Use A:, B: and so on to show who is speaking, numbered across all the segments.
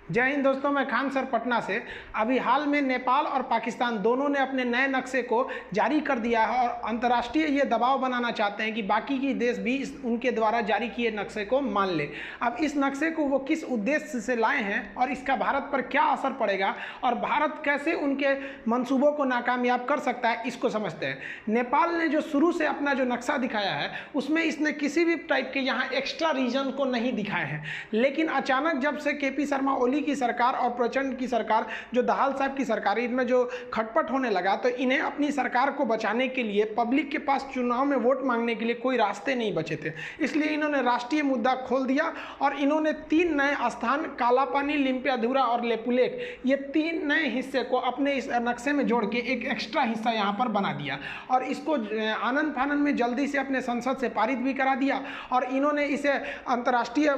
A: जय हिंद दोस्तों, मैं खान सर पटना से। अभी हाल में नेपाल और पाकिस्तान दोनों ने अपने नए नक्शे को जारी कर दिया है और अंतर्राष्ट्रीय ये दबाव बनाना चाहते हैं कि बाकी के देश भी उनके द्वारा जारी किए नक्शे को मान ले। अब इस नक्शे को वो किस उद्देश्य से लाए हैं और इसका भारत पर क्या असर पड़ेगा और भारत कैसे उनके मंसूबों को नाकामयाब कर सकता है, इसको समझते हैं। नेपाल ने जो शुरू से अपना जो नक्शा दिखाया है उसमें इसने किसी भी टाइप के यहाँ एक्स्ट्रा रीजन को नहीं दिखाए हैं, लेकिन अचानक जब से केपी शर्मा ओली की सरकार और प्रचंड की सरकार, जो दाहाल साहब की सरकार, इनमें जो खटपट होने लगा तो इन्हें अपनी सरकार को बचाने के लिए पब्लिक के पास चुनाव में वोट मांगने के लिए कोई रास्ते नहीं बचे थे। इसलिए इन्होंने राष्ट्रीय मुद्दा खोल दिया और इन्होंने 3 नए स्थान, कालापानी, लिम्पियाधुरा और लेपुलेख, ये 3 नए हिस्से को अपने इस नक्शे में जोड़ के एक एक्स्ट्रा हिस्सा यहाँ पर बना दिया और इसको आनंद फानन में जल्दी से अपने संसद से पारित भी करा दिया और इन्होंने इसे अंतर्राष्ट्रीय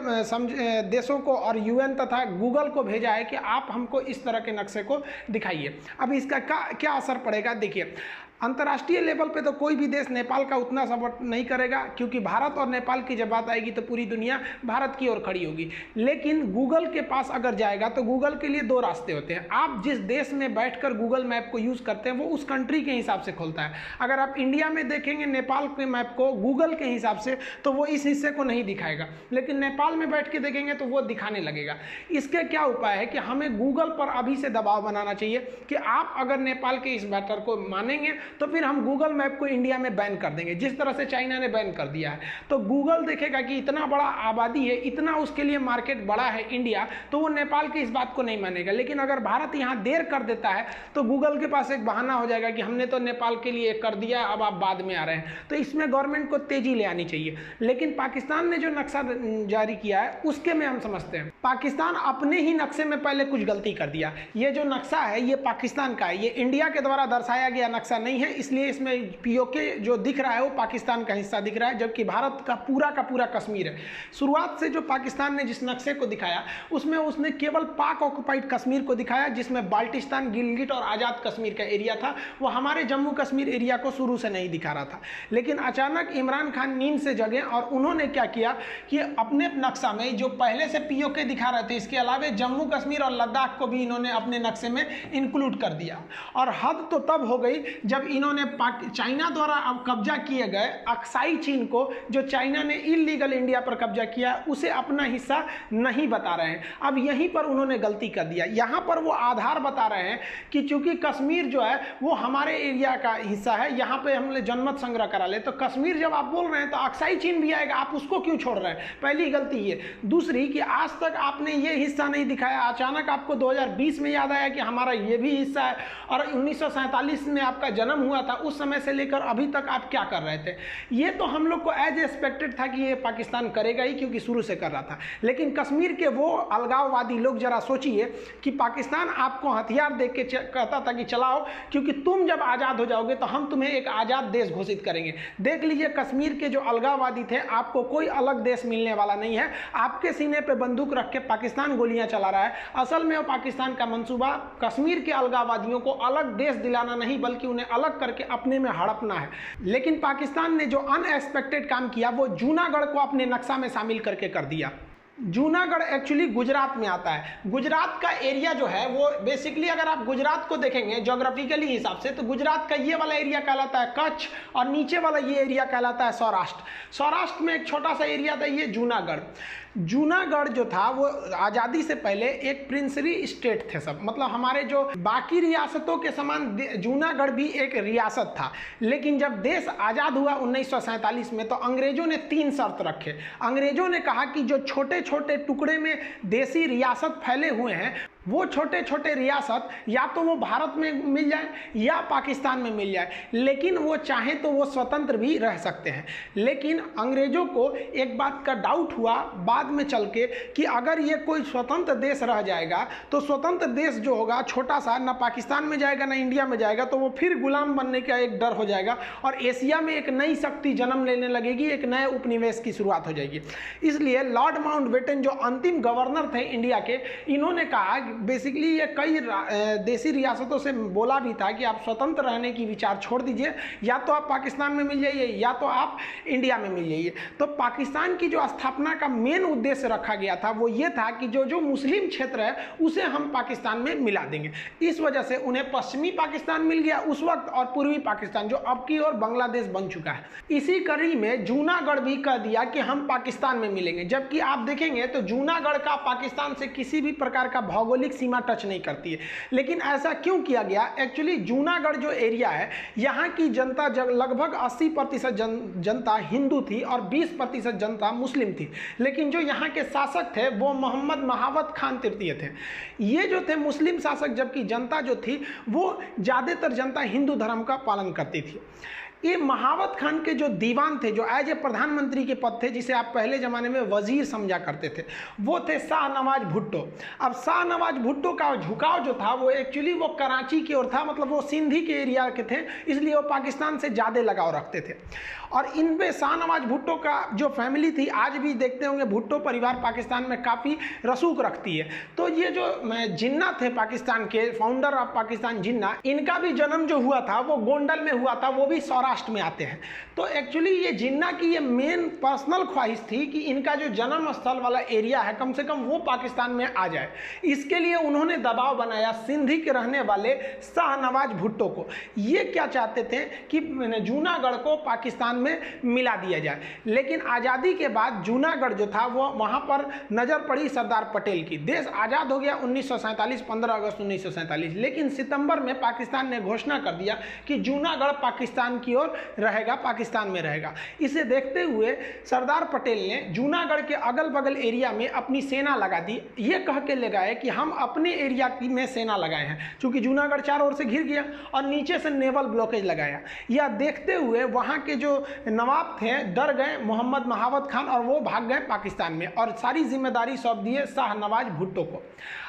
A: देशों को और यूएन तथा गूगल को भेजा है कि आप हमको इस तरह के नक्शे को दिखाइए। अब इसका क्या असर पड़ेगा, देखिए। अंतर्राष्ट्रीय लेवल पे तो कोई भी देश नेपाल का उतना सपोर्ट नहीं करेगा, क्योंकि भारत और नेपाल की जब बात आएगी तो पूरी दुनिया भारत की ओर खड़ी होगी। लेकिन गूगल के पास अगर जाएगा तो गूगल के लिए 2 रास्ते होते हैं। आप जिस देश में बैठकर गूगल मैप को यूज़ करते हैं वो उस कंट्री के हिसाब से खोलता है। अगर आप इंडिया में देखेंगे नेपाल के मैप को गूगल के हिसाब से तो वो इस हिस्से को नहीं दिखाएगा, लेकिन नेपाल में बैठ के देखेंगे तो वो दिखाने लगेगा। इसके क्या उपाय है कि हमें गूगल पर अभी से दबाव बनाना चाहिए कि आप अगर नेपाल के इस मैटर को मानेंगे तो फिर हम गूगल मैप को इंडिया में बैन कर देंगे, जिस तरह से चाइना ने बैन कर दिया है। तो गूगल देखेगा कि इतना बड़ा आबादी है, इतना उसके लिए मार्केट बड़ा है इंडिया, तो वो नेपाल की इस बात को नहीं मानेगा। लेकिन अगर भारत यहाँ देर कर देता है तो गूगल के पास एक बहाना हो जाएगा कि हमने तो नेपाल के लिए कर दिया, अब आप बाद में आ रहे हैं। तो इसमें गवर्नमेंट को तेजी ले आनी चाहिए। लेकिन पाकिस्तान ने जो नक्शा जारी किया है उसके में हम समझते हैं पाकिस्तान अपने ही नक्शे में पहले कुछ गलती कर दिया। ये जो नक्शा है ये पाकिस्तान का है, ये इंडिया के द्वारा दर्शाया गया नक्शा नहीं है, इसलिए इसमें पीओके जो दिख रहा है वो पाकिस्तान का हिस्सा दिख रहा है, जबकि भारत का पूरा कश्मीर है। शुरुआत से जो पाकिस्तान ने जिस नक्शे को दिखाया उसमें उसने केवल पाक ऑक्युपाइड कश्मीर को दिखाया, जिसमें बाल्टिस्तान, गिलगिट और आज़ाद कश्मीर का एरिया था। वो हमारे जम्मू कश्मीर एरिया को शुरू से नहीं दिखा रहा था। लेकिन अचानक इमरान खान नींद से जगे और उन्होंने क्या किया कि अपने नक्शा में जो पहले से पीओके दिखा रहे थे, इसके अलावा जम्मू कश्मीर और लद्दाख को भी इन्होंने अपने नक्शे में इंक्लूड कर दिया। और हद तो तब हो गई जब इन्होंने चाइना द्वारा अब कब्जा किए गए अक्साई चीन को, जो चाइना ने इलीगल इंडिया पर कब्जा किया, उसे अपना हिस्सा नहीं बता रहे हैं। अब यहीं पर उन्होंने गलती कर दिया। यहाँ पर वो आधार बता रहे हैं कि चूंकि कश्मीर जो है वो हमारे एरिया का हिस्सा है, यहाँ पे हमने जनमत संग्रह करा ले, तो कश्मीर जब आप बोल रहे हैं तो अक्साई चीन भी आएगा, आप उसको क्यों छोड़ रहे हैं? पहली गलती ये। दूसरी कि आज तक आपने ये हिस्सा नहीं दिखाया, अचानक आपको 2020 में याद आया कि हमारा ये भी हिस्सा है, और 1947 में आपका जन्म हुआ था, उस समय से लेकर अभी तक आप क्या कर रहे थे? ये तो हम लोग को एज एक्सपेक्टेड था कि ये पाकिस्तान करेगा ही, क्योंकि शुरू से कर रहा था। लेकिन कश्मीर के वो अलगाववादी लोग, जरा सोचिए कि पाकिस्तान आपको हथियार देख के कहता था कि चलाओ, क्योंकि तुम जब आज़ाद हो जाओगे तो हम तुम्हें एक आज़ाद देश घोषित करेंगे। देख लीजिए, कश्मीर के जो अलगाववादी थे, आपको कोई अलग देश मिलने वाला नहीं है। आपके सीने पे बंदूक रख के पाकिस्तान गोलियां चला रहा है। असल में वो पाकिस्तान का मंसूबा कश्मीर के अलगाववादियों को अलग देश दिलाना नहीं, बल्कि उन्हें अलग करके अपने में हड़पना है। लेकिन पाकिस्तान ने जो अनएक्सपेक्टेड काम किया वो जूनागढ़ को अपने नक्शा में शामिल करके कर दिया। जूनागढ़ एक्चुअली गुजरात में आता है। गुजरात का एरिया जो है वो बेसिकली, अगर आप गुजरात को देखेंगे ज्योग्राफिकली हिसाब से, तो गुजरात का ये वाला एरिया कहलाता है कच्छ और नीचे वाला ये एरिया कहलाता है सौराष्ट्र। सौराष्ट्र में एक छोटा सा एरिया था ये जूनागढ़। जूनागढ़ जो था वो आज़ादी से पहले एक प्रिंसली स्टेट थे सब, मतलब हमारे जो बाकी रियासतों के समान जूनागढ़ भी एक रियासत था। लेकिन जब देश आज़ाद हुआ 1947 में, तो अंग्रेजों ने 3 शर्त रखे। अंग्रेजों ने कहा कि जो छोटे छोटे टुकड़े में देसी रियासत फैले हुए हैं, वो छोटे छोटे रियासत या तो वो भारत में मिल जाए या पाकिस्तान में मिल जाए, लेकिन वो चाहे तो वो स्वतंत्र भी रह सकते हैं। लेकिन अंग्रेजों को एक बात का डाउट हुआ बाद में चल के कि अगर ये कोई स्वतंत्र देश रह जाएगा तो स्वतंत्र देश जो होगा छोटा सा, ना पाकिस्तान में जाएगा ना इंडिया में जाएगा, तो वो फिर गुलाम बनने का एक डर हो जाएगा और एशिया में एक नई शक्ति जन्म लेने लगेगी, एक नए उपनिवेश की शुरुआत हो जाएगी। इसलिए लॉर्ड माउंटबेटन जो अंतिम गवर्नर थे इंडिया के, इन्होंने कहा बेसिकली ये कई देसी रियासतों से बोला भी था कि आप स्वतंत्र रहने की विचार छोड़ दीजिए, या तो आप पाकिस्तान में मिल जाइए या तो आप इंडिया में मिल जाइए। तो पाकिस्तान की जो स्थापना का मेन उद्देश्य रखा गया था वो ये था कि जो जो मुस्लिम क्षेत्र है उसे हम पाकिस्तान में मिला देंगे। इस वजह से उन्हें पश्चिमी पाकिस्तान मिल गया उस वक्त, और पूर्वी पाकिस्तान जो अब की ओर बांग्लादेश बन चुका है। इसी कड़ी में जूनागढ़ भी कह दिया कि हम पाकिस्तान में मिलेंगे, जबकि आप देखेंगे तो जूनागढ़ का पाकिस्तान से किसी भी प्रकार का भौगोलिक सीमा टच नहीं करती है। लेकिन ऐसा क्यों किया गया? एक्चुअली जूनागढ़ जो एरिया है, यहाँ की जनता लगभग 80% जनता हिंदू थी और 20% जनता मुस्लिम थी। लेकिन जो यहाँ के शासक थे वो मोहम्मद महावत खान तृतीय थे। ये जो थे मुस्लिम शासक, जबकि जनता जो थी वो ज़्यादातर जनता हिंदू धर्म का पालन करती थी। ये महावत खान के जो दीवान थे, जो एज ए प्रधानमंत्री के पद थे, जिसे आप पहले ज़माने में वजीर समझा करते थे, वो थे शाहनवाज भुट्टो। अब शाहनवाज भुट्टो का झुकाव जो था वो एक्चुअली वो कराची की ओर था, मतलब वो सिंधी के एरिया के थे, इसलिए वो पाकिस्तान से ज़्यादा लगाव रखते थे। और इनमें शाहनवाज भुट्टो का जो फैमिली थी, आज भी देखते होंगे भुट्टो परिवार पाकिस्तान में काफ़ी रसूख रखती है। तो ये जो जिन्ना थे पाकिस्तान के फाउंडर ऑफ पाकिस्तान जिन्ना, इनका भी जन्म जो हुआ था वो गोंडल में हुआ था, वो भी सौराष्ट्र में आते हैं। तो एक्चुअली ये जिन्ना की ये मेन पर्सनल ख्वाहिश थी कि इनका जो जन्म स्थल वाला एरिया है कम से कम वो पाकिस्तान में आ जाए। इसके लिए उन्होंने दबाव बनाया सिंधी के रहने वाले शाहनवाज भुट्टो को। ये क्या चाहते थे कि जूनागढ़ को पाकिस्तान में मिला दिया जाए। लेकिन आज़ादी के बाद जूनागढ़ जो था वो वहाँ पर नज़र पड़ी सरदार पटेल की। देश आज़ाद हो गया 1947, 15 अगस्त 1947। लेकिन सितंबर में पाकिस्तान ने घोषणा कर दिया कि जूनागढ़ पाकिस्तान की ओर रहेगा, पाकिस्तान में रहेगा। इसे देखते हुए सरदार पटेल ने जूनागढ़ के अगल बगल एरिया में अपनी सेना लगा दी। ये कह के लगाए कि हम अपने एरिया में सेना लगाए हैं, क्योंकि जूनागढ़ चारों ओर से घिर गया, और नीचे से नेवल ब्लॉकेज लगाया। यह देखते हुए वहाँ के जो नवाब थे डर गए मोहम्मद महावत खान, और वो भाग गए पाकिस्तान में, और सारी जिम्मेदारी सौंप दिए शाहनवाज भुट्टो को।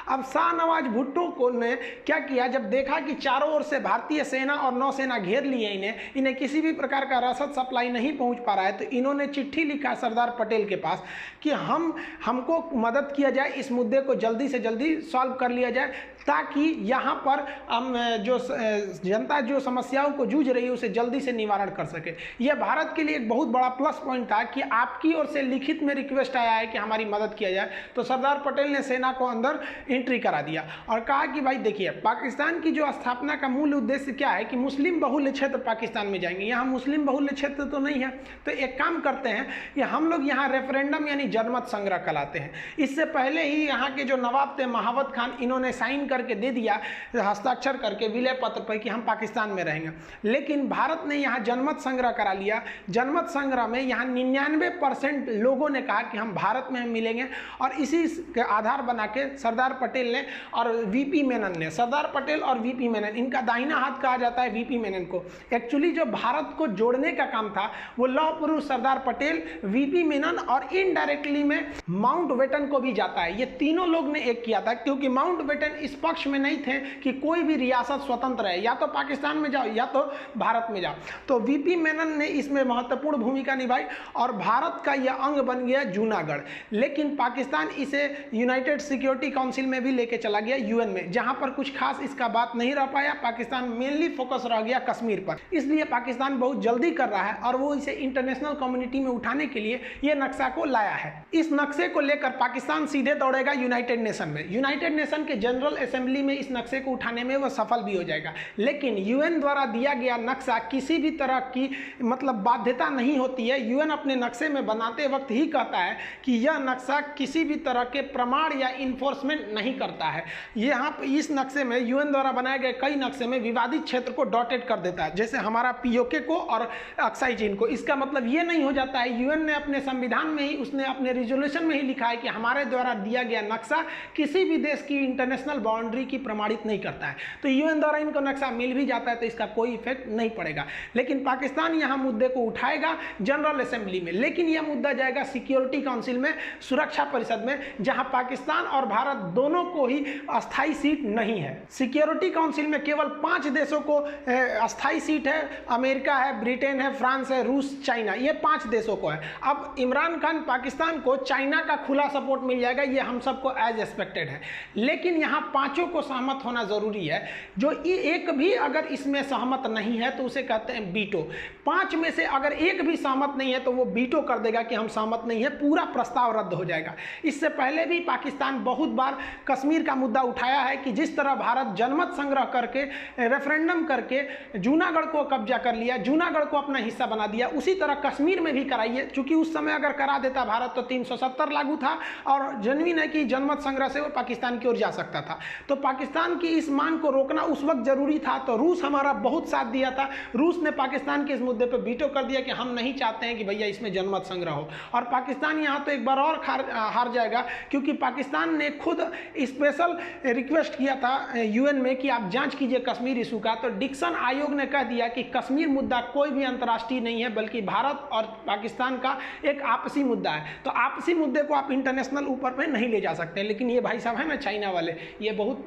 A: अब शाहनवाज भुट्टो को ने क्या किया, जब देखा कि चारों ओर से भारतीय सेना और नौसेना घेर लिए इन्हें किसी भी प्रकार का रसद सप्लाई नहीं पहुंच पा रहा है, तो इन्होंने चिट्ठी लिखा सरदार पटेल के पास कि हमको मदद किया जाए, इस मुद्दे को जल्दी से जल्दी सॉल्व कर लिया जाए, ताकि यहाँ पर हम जो जनता जो समस्याओं को जूझ रही है उसे जल्दी से निवारण कर सके। यह भारत के लिए एक बहुत बड़ा प्लस पॉइंट था कि आपकी ओर से लिखित में रिक्वेस्ट आया है कि हमारी मदद किया जाए। तो सरदार पटेल ने सेना को अंदर एंट्री करा दिया और कहा कि भाई देखिए, पाकिस्तान की जो स्थापना का मूल उद्देश्य क्या है कि मुस्लिम बहुल्य क्षेत्र पाकिस्तान में जाएंगे, यहाँ मुस्लिम बहुल्य क्षेत्र तो नहीं है, तो एक काम करते हैं कि हम लोग यहाँ रेफरेंडम यानी जनमत संग्रह कराते हैं। इससे पहले ही यहाँ के जो नवाब थे महावत खान, इन्होंने साइन करके दे दिया, हस्ताक्षर करके विलय पत्र पर कि हम पाकिस्तान में रहेंगे। लेकिन भारत ने यहाँ जनमत संग्रह करा लिया। जनमत संग्रह में यहाँ 99% लोगों ने कहा कि हम भारत में मिलेंगे, और इसी के आधार बना के सरदार पटेल ने और वीपी मेनन ने, सरदार पटेल और वीपी मेनन, इनका दाहिना हाथ कहा जाता है वीपी मेनन को। एक्चुअली जो भारत को जोड़ने का काम था वो लौह पुरुष सरदार पटेल, वीपी मेनन और इनडायरेक्टली में माउंटबेटन को भी जाता है। ये तीनों लोग ने एक किया था, क्योंकि माउंटबेटन इस पक्ष में नहीं थे कि कोई भी रियासत स्वतंत्र है, या तो पाकिस्तान में जाओ या तो भारत में जाओ। तो वीपी मेनन ने इसमें महत्वपूर्ण भूमिका निभाई और भारत का यह अंग बन गया जूनागढ़। लेकिन पाकिस्तान इसे यूनाइटेड सिक्योरिटी काउंसिल में भी लेके चला गया, यूएन में, जहां पर कुछ खास इसका बात नहीं रह पाया। पाकिस्तान मेनली फोकस रह गया कश्मीर पर, इसलिए पाकिस्तान बहुत जल्दी कर रहा है और वो इसे इंटरनेशनल कम्युनिटी में उठाने के लिए ये नक्शा को लाया है। इस नक्शे को लेकर पाकिस्तान सीधे दौड़ेगा यूनाइटेड नेशन में। यूनाइटेड नेशन के जनरल असेंबली में इस नक्शे को उठाने में वह सफल भी हो जाएगा। लेकिन यूएन द्वारा दिया गया नक्शा किसी भी तरह की मतलब बाध्यता नहीं होती है। यूएन अपने नक्शे में बनाते वक्त ही कहता है कि यह नक्शा किसी भी तरह के प्रमाण या इन्फोर्समेंट नहीं करता है। यहाँ पर इस नक्शे में यूएन द्वारा बनाए गए कई नक्शे में विवादित क्षेत्र को डॉटेड कर देता है, जैसे हमारा पीओके को और अक्साई चीन को। इसका मतलब ये नहीं हो जाता है, यूएन ने अपने संविधान में ही, उसने अपने रिजोल्यूशन में ही लिखा है कि हमारे द्वारा दिया गया नक्शा किसी भी देश की इंटरनेशनल बाउंड्री की प्रमाणित नहीं करता है। तो यूएन द्वारा इनको नक्शा मिल भी जाता है तो इसका कोई इफेक्ट नहीं पड़ेगा। लेकिन पाकिस्तान यहाँ मुद्दे को उठाएगा जनरल असेंबली में, लेकिन यह मुद्दा जाएगा सिक्योरिटी काउंसिल में, सुरक्षा परिषद में, जहाँ पाकिस्तान और भारत दोनों दोनों को ही अस्थाई सीट नहीं है। सिक्योरिटी काउंसिल में केवल 5 देशों को अस्थाई सीट है, अमेरिका है, ब्रिटेन है, फ्रांस है, रूस, चाइना, ये 5 देशों को है। अब इमरान खान पाकिस्तान को चाइना का खुला सपोर्ट मिल जाएगा, ये हम सबको एज एक्सपेक्टेड है, लेकिन यहाँ 5 को सहमत होना जरूरी है। जो एक भी अगर इसमें सहमत नहीं है तो उसे कहते हैं बीटो। 5 में से अगर एक भी सहमत नहीं है तो वो बीटो कर देगा कि हम सहमत नहीं है, पूरा प्रस्ताव रद्द हो जाएगा। इससे पहले भी पाकिस्तान बहुत बार कश्मीर का मुद्दा उठाया है कि जिस तरह भारत जनमत संग्रह करके, रेफरेंडम करके जूनागढ़ को कब्जा कर लिया, जूनागढ़ को अपना हिस्सा बना दिया, उसी तरह कश्मीर में भी कराइए। चूंकि उस समय अगर करा देता भारत तो 370 लागू था और जेन्युइन है कि जनमत संग्रह से वो पाकिस्तान की ओर जा सकता था। तो पाकिस्तान की इस मांग को रोकना उस वक्त जरूरी था। तो रूस हमारा बहुत साथ दिया था। रूस ने पाकिस्तान के इस मुद्दे पर वीटो कर दिया कि हम नहीं चाहते हैं कि भैया इसमें जनमत संग्रह हो। और पाकिस्तान यहाँ तो एक बार और हार जाएगा, क्योंकि पाकिस्तान ने खुद स्पेशल रिक्वेस्ट किया था यूएन में कि आप जांच कीजिए कश्मीर इशू का। तो डिक्सन आयोग ने कह दिया कि कश्मीर मुद्दा कोई भी अंतर्राष्ट्रीय नहीं है, बल्कि भारत और पाकिस्तान का एक आपसी मुद्दा है। तो आपसी मुद्दे को आप इंटरनेशनल ऊपर पे नहीं ले जा सकते। लेकिन ये भाई साहब है ना चाइना वाले, ये बहुत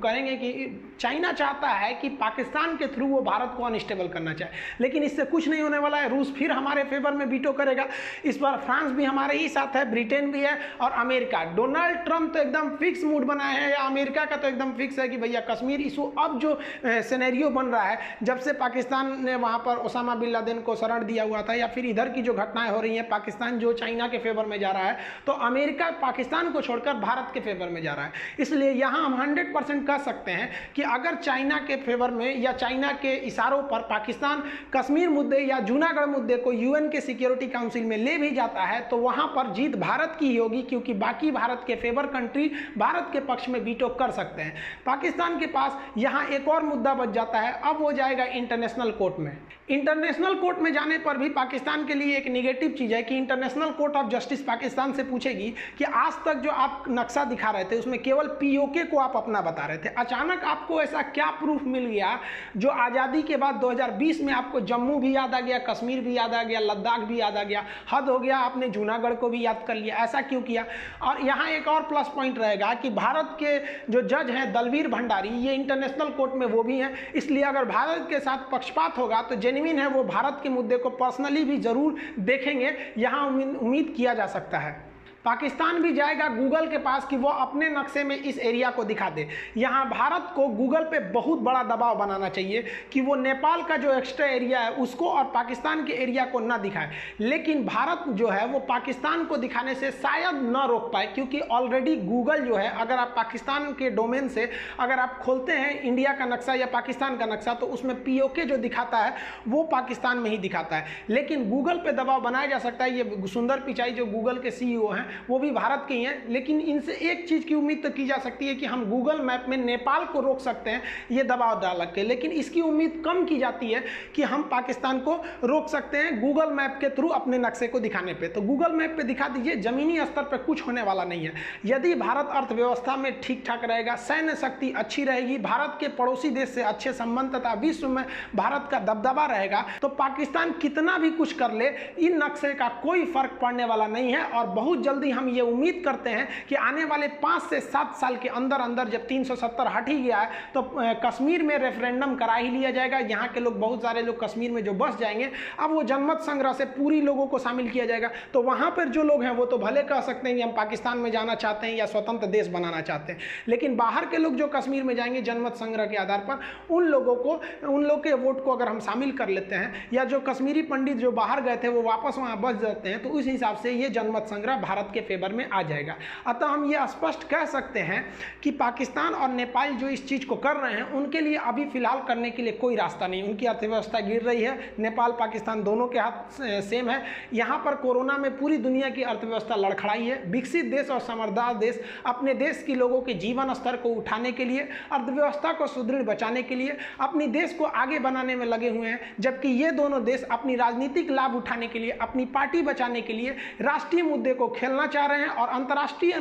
A: करेंगे कि चाइना चाहता है कि पाकिस्तान के थ्रू वो भारत को अनस्टेबल करना चाहे, लेकिन इससे कुछ नहीं होने वाला है। रूस फिर हमारे फेवर में वीटो करेगा। इस बार फ्रांस भी हमारे ही साथ है, ब्रिटेन भी है और अमेरिका। डोनाल्ड ट्रंप तो एकदम फिक्स मूड बनाए हैं, या अमेरिका का तो एकदम फिक्स है कि भैया कश्मीर इशू अब जो सिनेरियो बन रहा है, जब से पाकिस्तान ने वहां पर ओसामा बिन लादेन को शरण दिया हुआ था, या फिर इधर की जो घटनाएं हो रही हैं, पाकिस्तान जो चाइना के फेवर में जा रहा है, तो अमेरिका पाकिस्तान को छोड़कर भारत के फेवर में जा रहा है। इसलिए यहां हम 100% कह सकते हैं कि अगर चाइना के फेवर में या चाइना के इशारों पर पाकिस्तान कश्मीर मुद्दे या जूनागढ़ मुद्दे को यूएन के सिक्योरिटी काउंसिल में ले भी जाता है तो वहां पर जीत भारत की ही होगी, क्योंकि बाकी भारत के फेवर कंट्री भारत के पक्ष में वीटो कर सकते हैं। पाकिस्तान के पास यहां एक और मुद्दा बच जाता है, अब वो जाएगा इंटरनेशनल कोर्ट में। इंटरनेशनल कोर्ट में जाने पर भी पाकिस्तान के लिए एक निगेटिव चीज है कि international court of justice Pakistan से पूछेगी कि आज तक जो आप नक्शा दिखा रहे थे उसमें केवल पीओके को आप अपना बता रहे थे, अचानक आपको ऐसा क्या प्रूफ मिल गया जो आज़ादी के बाद 2020 में आपको जम्मू भी याद आ गया, कश्मीर भी याद आ गया, लद्दाख भी याद आ गया, हद हो गया आपने जूनागढ़ को भी याद कर लिया, ऐसा क्यों किया? और यहाँ एक और प्लस पॉइंट रहेगा कि भारत के जो जज हैं दलवीर भंडारी, ये इंटरनेशनल कोर्ट में वो भी हैं, इसलिए अगर भारत के साथ पक्षपात होगा तो जेन्युइन है वो भारत के मुद्दे को पर्सनली भी जरूर देखेंगे, यहाँ उम्मीद किया जा सकता है। पाकिस्तान भी जाएगा गूगल के पास कि वो अपने नक्शे में इस एरिया को दिखा दे। यहाँ भारत को गूगल पे बहुत बड़ा दबाव बनाना चाहिए कि वो नेपाल का जो एक्स्ट्रा एरिया है उसको और पाकिस्तान के एरिया को ना दिखाए। लेकिन भारत जो है वो पाकिस्तान को दिखाने से शायद न रोक पाए, क्योंकि ऑलरेडी गूगल जो है, अगर आप पाकिस्तान के डोमेन से अगर आप खोलते हैं इंडिया का नक्शा या पाकिस्तान का नक्शा तो उसमें पीओके जो दिखाता है वो पाकिस्तान में ही दिखाता है। लेकिन गूगल पे दबाव बनाया जा सकता है। ये सुंदर पिचाई जो गूगल के सीईओ हैं वो भी भारत के ही हैं, लेकिन इनसे एक चीज की उम्मीद तो की जा सकती है कि हम गूगल मैप में नेपाल को रोक सकते हैं ये दबाव डाल के, लेकिन इसकी उम्मीद कम की जाती है कि हम पाकिस्तान को रोक सकते हैं गूगल मैप के थ्रू अपने नक्शे को दिखाने पे। तो गूगल मैप पे दिखा दीजिए, जमीनी स्तर पर कुछ होने वाला नहीं है। यदि भारत अर्थव्यवस्था में ठीक ठाक रहेगा, सैन्य शक्ति अच्छी रहेगी, भारत के पड़ोसी देश से अच्छे संबंध तथा विश्व में भारत का दबदबा रहेगा, तो पाकिस्तान कितना भी कुछ कर ले इन नक्शे का कोई फर्क पड़ने वाला नहीं है। और बहुत जल्दी हम ये उम्मीद करते हैं कि आने वाले 5 से 7 साल के अंदर अंदर जब 370 हट ही गया है तो कश्मीर में रेफरेंडम करा ही लिया जाएगा। यहाँ के लोग, बहुत सारे लोग कश्मीर में जो बस जाएंगे, अब वो जनमत संग्रह से पूरी लोगों को शामिल किया जाएगा। तो वहाँ पर जो लोग हैं वो तो भले कह सकते हैं कि हम पाकिस्तान में जाना चाहते हैं या स्वतंत्र देश बनाना चाहते हैं, लेकिन बाहर के लोग जो कश्मीर में जाएंगे जनमत संग्रह के आधार पर, उन लोगों को, उन लोग के वोट को अगर हम शामिल कर लेते हैं, या जो कश्मीरी पंडित जो बाहर गए थे वो वापस वहाँ बस जाते हैं, तो उस हिसाब से ये जनमत संग्रह भारत के फेवर में आ जाएगा। अतः हम ये स्पष्ट कह सकते हैं कि पाकिस्तान और नेपाल जो इस चीज को कर रहे हैं उनके लिए अभी फिलहाल करने के लिए कोई रास्ता नहीं। उनकी अर्थव्यवस्था गिर रही है, नेपाल पाकिस्तान दोनों के हाथ सेम है। यहाँ पर कोरोना में पूरी दुनिया की अर्थव्यवस्था लड़खड़ाई है। विकसित देश और समृद्ध देश अपने देश के लोगों के जीवन स्तर को उठाने के लिए, अर्थव्यवस्था को सुदृढ़ बचाने के लिए अपनी देश को आगे बनाने में लगे हुए हैं, जबकि ये दोनों देश अपनी राजनीतिक लाभ उठाने के लिए, अपनी पार्टी बचाने के लिए राष्ट्रीय मुद्दे को खेलना चाह रहे हैं और अंतर्राष्ट्रीय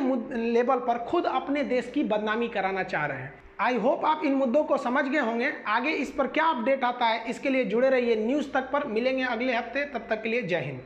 A: लेवल पर खुद अपने देश की बदनामी कराना चाह रहे हैं। आई होप आप इन मुद्दों को समझ गए होंगे। आगे इस पर क्या अपडेट आता है इसके लिए जुड़े रहिए न्यूज़ तक पर। मिलेंगे अगले हफ्ते, तब तक के लिए जय हिंद।